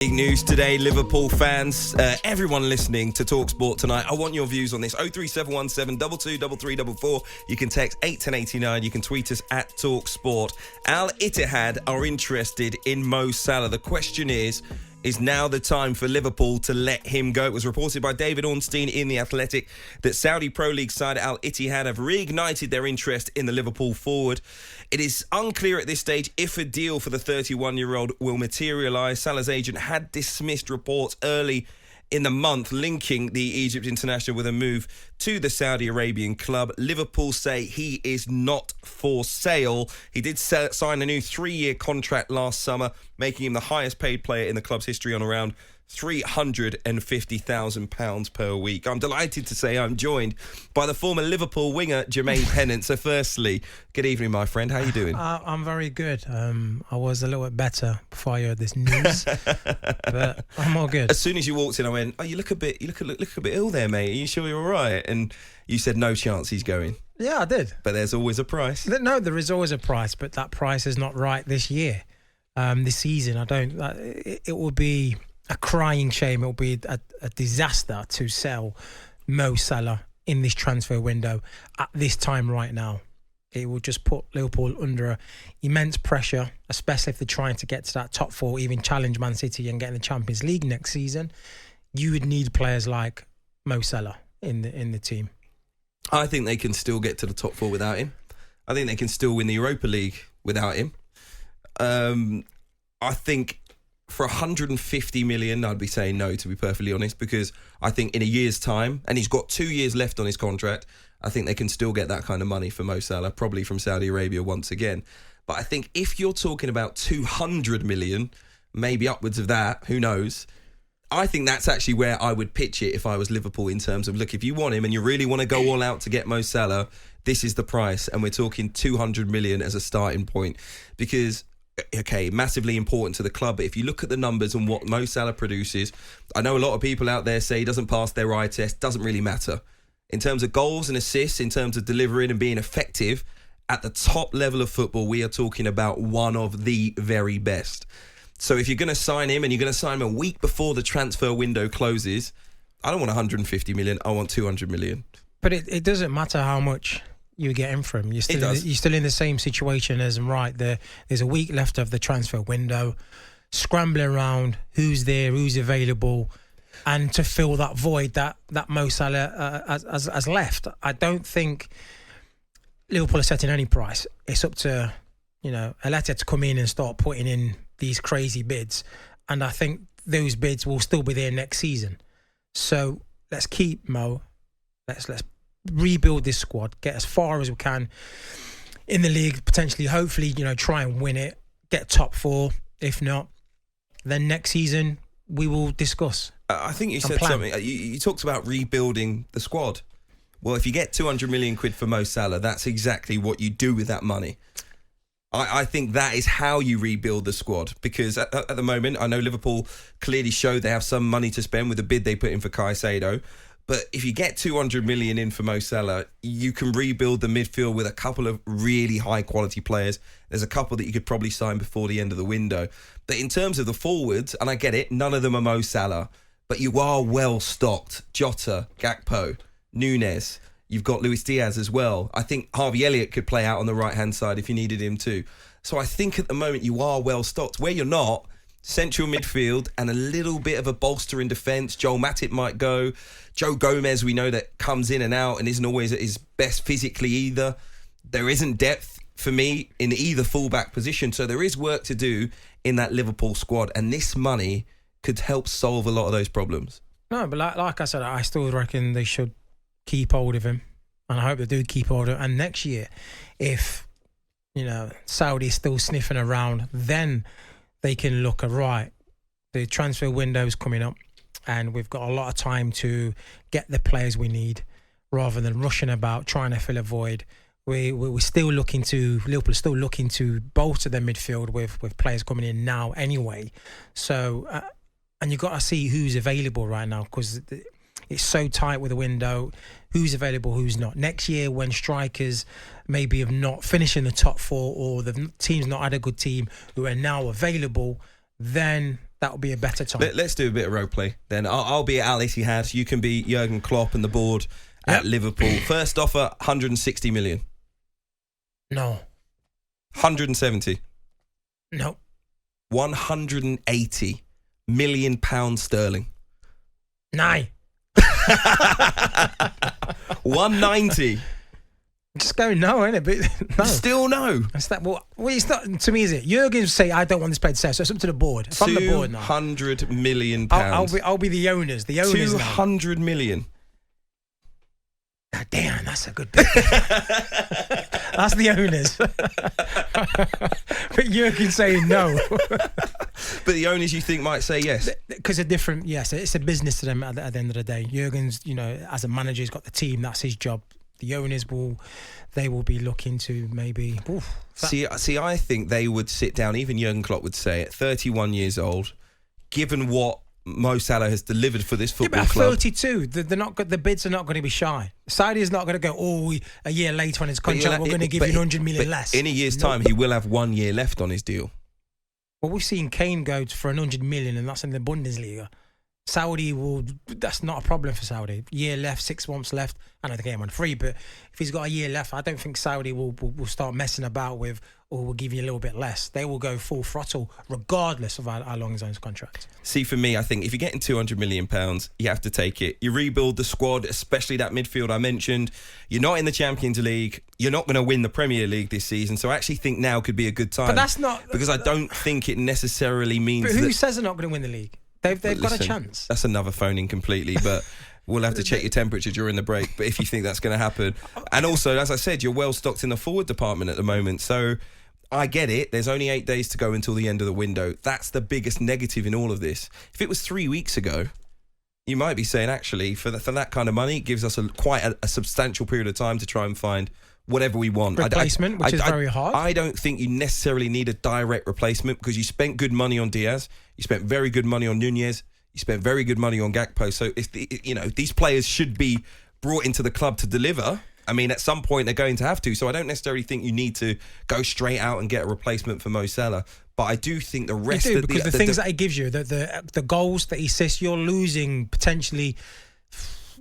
Big news today, Liverpool fans, everyone listening to talkSPORT tonight. I want your views on this. 03717 223344. You can text 81089. You can tweet us at talkSPORT. Al-Ittihad are interested in Mo Salah. The question is now the time for Liverpool to let him go? It was reported by David Ornstein in The Athletic that Saudi Pro League side Al-Ittihad have reignited their interest in the Liverpool forward. It is unclear at this stage if a deal for the 31-year-old will materialise. Salah's agent had dismissed reports early in the month linking the Egypt international with a move to the Saudi Arabian club. Liverpool say he is not for sale. He did sign a new 3-year contract last summer, making him the highest paid player in the club's history on around £350,000 per week. I'm delighted to say I'm joined by the former Liverpool winger, Jermaine Pennant. So firstly, good evening, my friend. How are you doing? I'm very good. I was a little bit better before I heard this news, but I'm all good. As soon as you walked in, I went, "Oh, you look a bit ill there, mate. Are you sure you're all right?" And you said, "No chance he's going." Yeah, I did. But there's always a price. No, there is always a price, but that price is not right this year, this season. It will be a crying shame. It will be a disaster to sell Mo Salah in this transfer window at this time right now. It will just put Liverpool under immense pressure, especially if they're trying to get to that top four, even challenge Man City and get in the Champions League next season. You would need players like Mo Salah in the team. I think they can still get to the top four without him. I think they can still win the Europa League without him. I think for 150 million, I'd be saying no, to be perfectly honest, because I think in a year's time, and he's got 2 years left on his contract, I think they can still get that kind of money for Mo Salah, probably from Saudi Arabia once again. But I think if you're talking about 200 million, maybe upwards of that, who knows, I think that's actually where I would pitch it if I was Liverpool, in terms of, look, if you want him and you really want to go all out to get Mo Salah, this is the price. And we're talking 200 million as a starting point, because okay, massively important to the club, but if you look at the numbers and what Mo Salah produces, I know a lot of people out there say he doesn't pass their eye test. Doesn't really matter. In terms of goals and assists, in terms of delivering and being effective at the top level of football, we are talking about one of the very best. So if you're going to sign him and you're going to sign him a week before the transfer window closes, I don't want 150 million, I want 200 million. But it doesn't matter how much you get him from. You're still in the same situation as him, right? There's a week left of the transfer window, scrambling around who's there, who's available, and to fill that void that Mo Salah has left. I don't think Liverpool are setting any price. It's up to Al-Ittihad to come in and start putting in these crazy bids, and I think those bids will still be there next season. So let's keep Mo. Let's rebuild this squad, get as far as we can in the league, potentially, hopefully, try and win it, get top four. If not, then next season we will discuss. I think you said something. You talked about rebuilding the squad. Well, if you get 200 million quid for Mo Salah, that's exactly what you do with that money. I think that is how you rebuild the squad, because at the moment, I know Liverpool clearly showed they have some money to spend with the bid they put in for Caicedo. But if you get 200 million in for Mo Salah, you can rebuild the midfield with a couple of really high-quality players. There's a couple that you could probably sign before the end of the window. But in terms of the forwards, and I get it, none of them are Mo Salah, but you are well-stocked. Jota, Gakpo, Núñez. You've got Luis Diaz as well. I think Harvey Elliott could play out on the right-hand side if you needed him too. So I think at the moment you are well-stocked. Where you're not, central midfield and a little bit of a bolster in defence. Joel Matip might go. Joe Gomez, we know that comes in and out and isn't always at his best physically either. There isn't depth for me in either fullback position. So there is work to do in that Liverpool squad. And this money could help solve a lot of those problems. No, but like I said, I still reckon they should keep hold of him. And I hope they do keep hold of him. And next year, if, Saudi's still sniffing around, then they can look at, right, the transfer window is coming up and we've got a lot of time to get the players we need rather than rushing about trying to fill a void. We're still looking to, Liverpool is still looking to bolster their midfield with players coming in now anyway. So, and you've got to see who's available right now, because it's so tight with the window, who's available, who's not. Next year, when strikers maybe have not finished in the top four or the team's not had a good team who are now available, then that would be a better time. Let's do a bit of role play then. I'll be at Al-Ittihad. You can be Jurgen Klopp and the board at Liverpool. First offer, 160 million. No. 170. No. 180 million pounds sterling. Nah. 190. Just go no, innit? But no. Still no. That's that. Well, it's not to me, is it? Jurgen say I don't want this player to sell, so it's up to the board. If I'm the board now, 200 million pounds. I'll be the owners. The owners. 200 now. Million. Oh, damn, that's a good bit. That's the owners. But Jurgen's saying no. But the owners, you think, might say yes? Because they're different. Yes, it's a business to them at the end of the day. Jurgen's, as a manager, he's got the team. That's his job. The owners will be looking to maybe. See, I think they would sit down. Even Jurgen Klopp would say, at 31 years old, given what Mo Salah has delivered for this football club. 32. They're not. The bids are not going to be shy. Saudi is not going to go. A year later on his contract, we're going to give you 100 million less. In a year's time, he will have 1 year left on his deal. Well, we've seen Kane go for 100 million, and that's in the Bundesliga. Saudi that's not a problem for Saudi. Year left, 6 months left. I know the game on free, but if he's got a year left, I don't think Saudi will start messing about with, or we'll give you a little bit less. They will go full throttle regardless of how long he's on his contract. See, for me, I think if you're getting £200 million, you have to take it. You rebuild the squad, especially that midfield I mentioned. You're not in the Champions League. You're not going to win the Premier League this season. So I actually think now could be a good time. But that's not... Because I don't think it necessarily means But who says they're not going to win the league? They've got a chance. That's another phoning completely, but we'll have to check your temperature during the break. But if you think that's going to happen. And also, as I said, you're well stocked in the forward department at the moment. So I get it. There's only 8 days to go until the end of the window. That's the biggest negative in all of this. If it was 3 weeks ago, you might be saying, actually, for that kind of money, it gives us quite a substantial period of time to try and find whatever we want. Replacement, which is very hard. I don't think you necessarily need a direct replacement because you spent good money on Diaz, you spent very good money on Nunez, you spent very good money on Gakpo. So these players should be brought into the club to deliver. I mean, at some point they're going to have to. So I don't necessarily think you need to go straight out and get a replacement for Mo Salah. But I do think the rest of the things that he gives you, the goals that he assists, you're losing potentially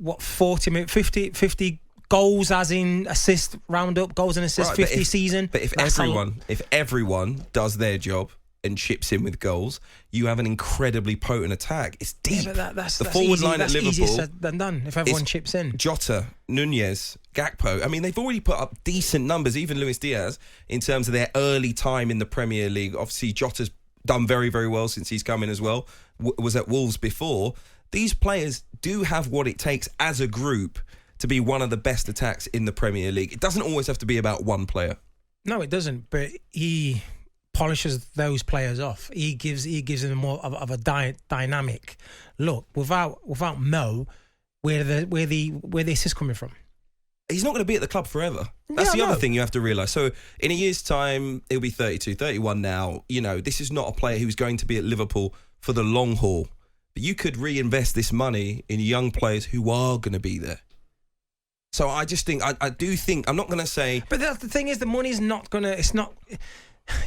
50 goals, as in assist roundup, goals and assists, 50 season. But if everyone does their job and chips in with goals, you have an incredibly potent attack. It's deep. Yeah, that's forward line at Liverpool. Easier said than done if everyone chips in. Jota, Nunez, Gakpo. I mean, they've already put up decent numbers, even Luis Diaz, in terms of their early time in the Premier League. Obviously, Jota's done very, very well since he's come in as well. Was at Wolves before. These players do have what it takes as a group to be one of the best attacks in the Premier League. It doesn't always have to be about one player. No, it doesn't. But he polishes those players off. He gives them more of a dynamic look. Without Mo, where the assist coming from? He's not going to be at the club forever. That's the other thing you have to realise. So in a year's time, he'll be 32, 31 now. This is not a player who's going to be at Liverpool for the long haul. But you could reinvest this money in young players who are going to be there. So I just think, I do think, I'm not going to say... But the thing is, the money's not going to... It's not...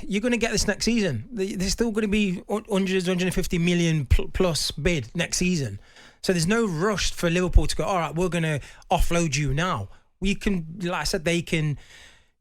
You're going to get this next season. There's still going to be 150 million plus bid next season. So there's no rush for Liverpool to go, all right, we're going to offload you now. We can, like I said, they can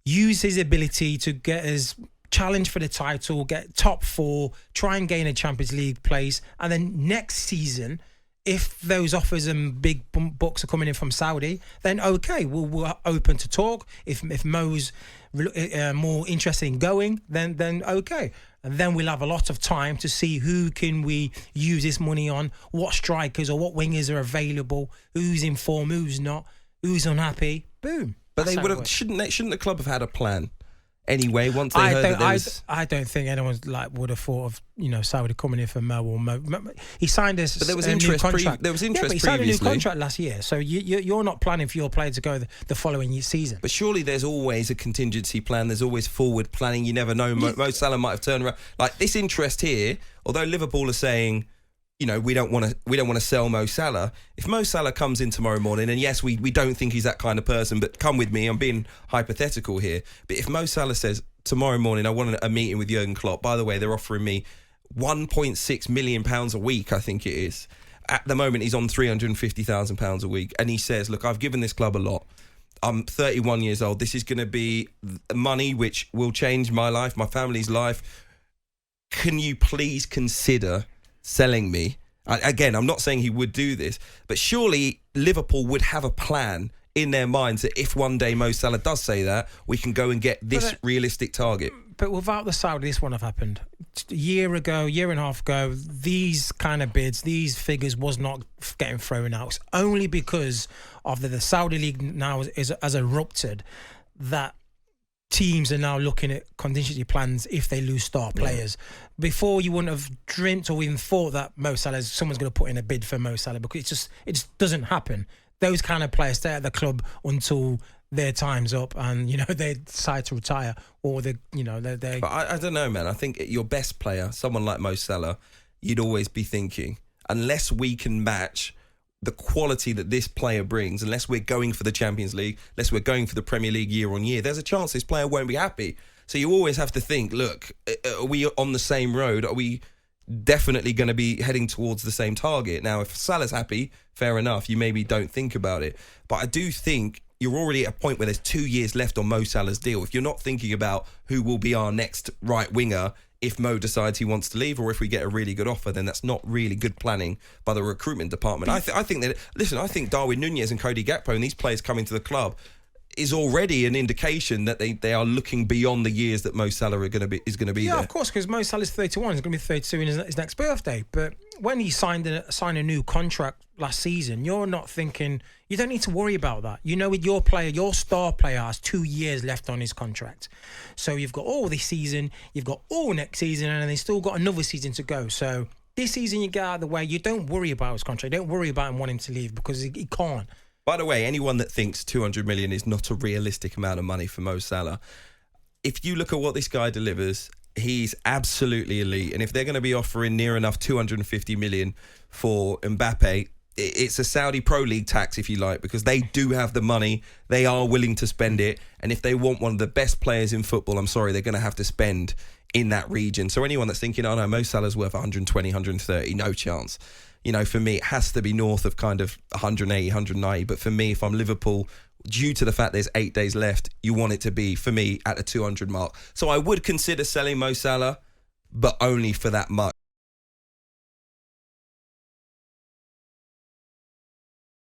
use his ability to get us challenge for the title, get top 4, try and gain a Champions League place. And then next season... If those offers and big bucks are coming in from Saudi, then okay, we're open to talk. If Mo's more interested in going, then okay. And then we'll have a lot of time to see who can we use this money on, what strikers or what wingers are available, who's in form, who's not, who's unhappy. Boom. But they would have shouldn't the club have had a plan? Anyway, once they heard that there was... I don't think anyone would have thought of Saudi coming in for Mo or Mo. He signed but there was interest new contract. There was interest but he previously. Signed a new contract last year, so you're not planning for your player to go the following season. But surely there's always a contingency plan. There's always forward planning. You never know. Mo Salah might have turned around. Like this interest here, although Liverpool are saying, we don't want to sell Mo Salah. If Mo Salah comes in tomorrow morning, and yes, we don't think he's that kind of person, but come with me, I'm being hypothetical here. But if Mo Salah says tomorrow morning, I want a meeting with Jurgen Klopp. By the way, they're offering me 1.6 million pounds a week, I think it is. At the moment, he's on £350,000 a week. And he says, look, I've given this club a lot. I'm 31 years old. This is going to be money which will change my life, my family's life. Can you please consider selling me? Again, I'm not saying he would do this, but surely Liverpool would have a plan in their minds that if one day Mo Salah does say that, we can go and get this realistic target. But without the Saudi, this wouldn't have happened. A year and a half ago, these kind of bids, these figures was not getting thrown out. It's only because of the Saudi League now has erupted that teams are now looking at contingency plans if they lose star players. Before, you wouldn't have dreamt or even thought that someone's going to put in a bid for Mo Salah, because it just doesn't happen. Those kind of players stay at the club until their time's up and, they decide to retire, or they. But I don't know, man. I think your best player, someone like Mo Salah, you'd always be thinking, unless we can match the quality that this player brings, unless we're going for the Champions League, unless we're going for the Premier League year on year, there's a chance this player won't be happy. So you always have to think, look, are we on the same road? Are we definitely going to be heading towards the same target? Now, if Salah's happy, fair enough, you maybe don't think about it. But I do think you're already at a point where there's 2 years left on Mo Salah's deal. If you're not thinking about who will be our next right winger if Mo decides he wants to leave, or if we get a really good offer, then that's not really good planning by the recruitment department. I think that, listen, I think Darwin Núñez and Cody Gakpo and these players coming to the club is already an indication that they are looking beyond the years that Mo Salah is going to be there. Yeah, of course, because Mo Salah's 31. He's going to be 32 in his next birthday. But when he signed a new contract last season, you're not thinking, you don't need to worry about that. With your player, your star player has 2 years left on his contract. So you've got all this season, you've got all next season, and they've still got another season to go. So this season you get out of the way, you don't worry about his contract. You don't worry about him wanting to leave, because he can't. By the way, anyone that thinks 200 million is not a realistic amount of money for Mo Salah, if you look at what this guy delivers, he's absolutely elite. And if they're going to be offering near enough 250 million for Mbappe, it's a Saudi Pro League tax, if you like, because they do have the money. They are willing to spend it. And if they want one of the best players in football, I'm sorry, they're going to have to spend in that region. So anyone that's thinking, oh no, Mo Salah's worth 120, 130, no chance. For me, it has to be north of kind of 180, 190. But for me, if I'm Liverpool, due to the fact there's 8 days left, you want it to be, for me, at the 200 mark. So I would consider selling Mo Salah, but only for that much.